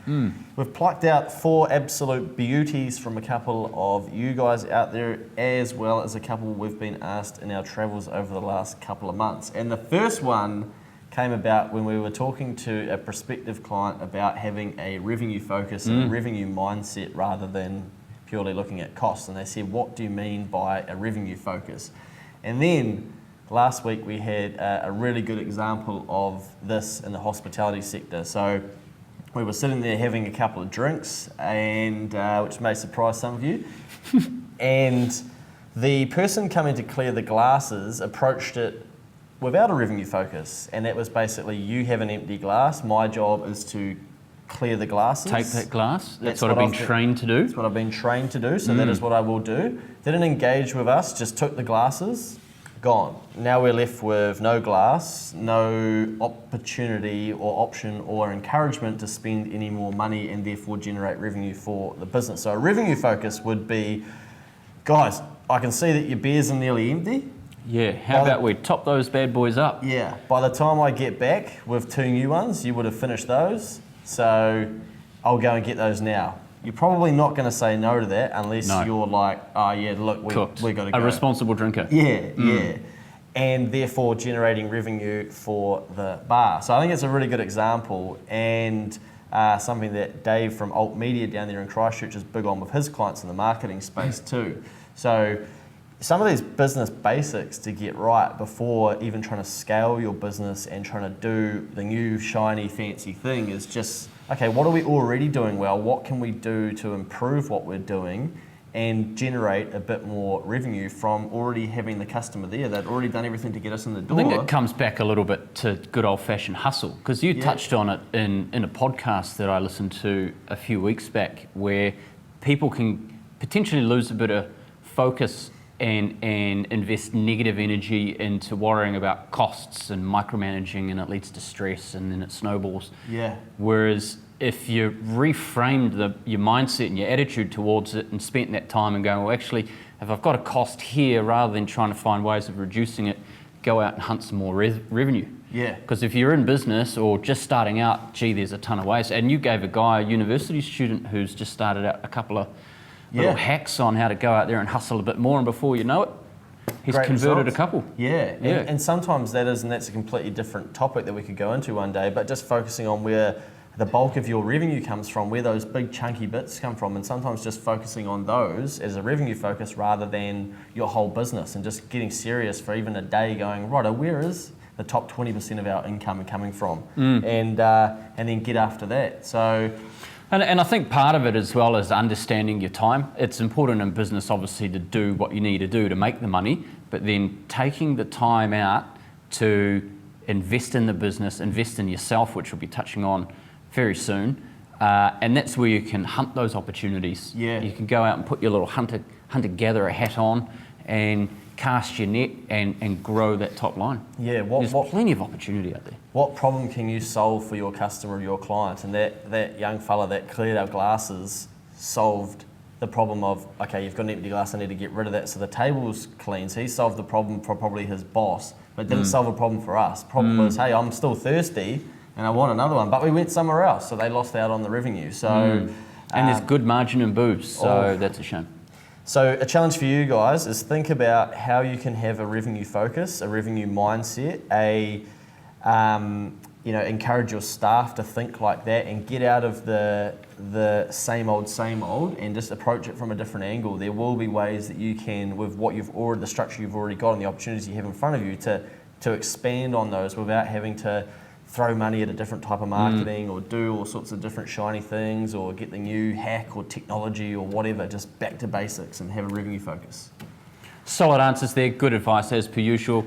We've plucked out 4 absolute beauties from a couple of you guys out there, as well as a couple we've been asked in our travels over the last couple of months. And the first one came about when we were talking to a prospective client about having a revenue focus and a revenue mindset rather than purely looking at costs. And they said, what do you mean by a revenue focus? And then last week we had a really good example of this in the hospitality sector. So we were sitting there having a couple of drinks, and which may surprise some of you. And the person coming to clear the glasses approached it without a revenue focus. And that was basically, you have an empty glass, my job is to clear the glasses. Take that glass. That's what I've been trained to do. That's what I've been trained to do, so that is what I will do. Didn't engage with us, just took the glasses, gone. Now we're left with no glass, no opportunity or option or encouragement to spend any more money and therefore generate revenue for the business. So a revenue focus would be, guys, I can see that your beers are nearly empty. Yeah, how about we top those bad boys up? Yeah, by the time I get back with 2 new ones, you would have finished those. So I'll go and get those now. You're probably not going to say no to that unless you're like, oh yeah, look, we got to go. A responsible drinker. Yeah. And therefore generating revenue for the bar. So I think it's a really good example, and something that Dave from Alt Media down there in Christchurch is big on with his clients in the marketing space too. So some of these business basics to get right before even trying to scale your business and trying to do the new shiny fancy thing is just, okay, what are we already doing well? What can we do to improve what we're doing and generate a bit more revenue from already having the customer there? They've already done everything to get us in the door. I think it comes back a little bit to good old-fashioned hustle, because you touched on it in a podcast that I listened to a few weeks back, where people can potentially lose a bit of focus and invest negative energy into worrying about costs and micromanaging, and it leads to stress and then it snowballs. Yeah. Whereas if you reframed your mindset and your attitude towards it and spent that time and going, well, actually, if I've got a cost here, rather than trying to find ways of reducing it, go out and hunt some more revenue. Yeah. Because if you're in business or just starting out, gee, there's a ton of ways. And you gave a university student who's just started out a couple of little hacks on how to go out there and hustle a bit more, and before you know it, he's converted a couple. Yeah. And sometimes that's a completely different topic that we could go into one day, but just focusing on where the bulk of your revenue comes from, where those big chunky bits come from, and sometimes just focusing on those as a revenue focus rather than your whole business, and just getting serious for even a day going, right, where is the top 20% of our income coming from? And then get after that. So. And I think part of it as well is understanding your time. It's important in business, obviously, to do what you need to do to make the money, but then taking the time out to invest in the business, invest in yourself, which we'll be touching on very soon. And that's where you can hunt those opportunities. Yeah. You can go out and put your little hunter-gatherer hat on and cast your net and grow that top line. Yeah, there's plenty of opportunity out there. What problem can you solve for your customer or your client? And that young fella that cleared our glasses solved the problem of, okay, you've got an empty glass, I need to get rid of that so the table's clean. So he solved the problem for probably his boss, but didn't solve a problem for us. Problem was, hey, I'm still thirsty and I want another one, but we went somewhere else, so they lost out on the revenue. So, and there's good margin in booze, so that's a shame. So a challenge for you guys is think about how you can have a revenue focus, a revenue mindset, encourage your staff to think like that and get out of the same old and just approach it from a different angle. There will be ways that you can, with the structure you've already got and the opportunities you have in front of you, to expand on those without having to throw money at a different type of marketing or do all sorts of different shiny things or get the new hack or technology or whatever. Just back to basics and have a revenue focus. Solid answers there, good advice as per usual.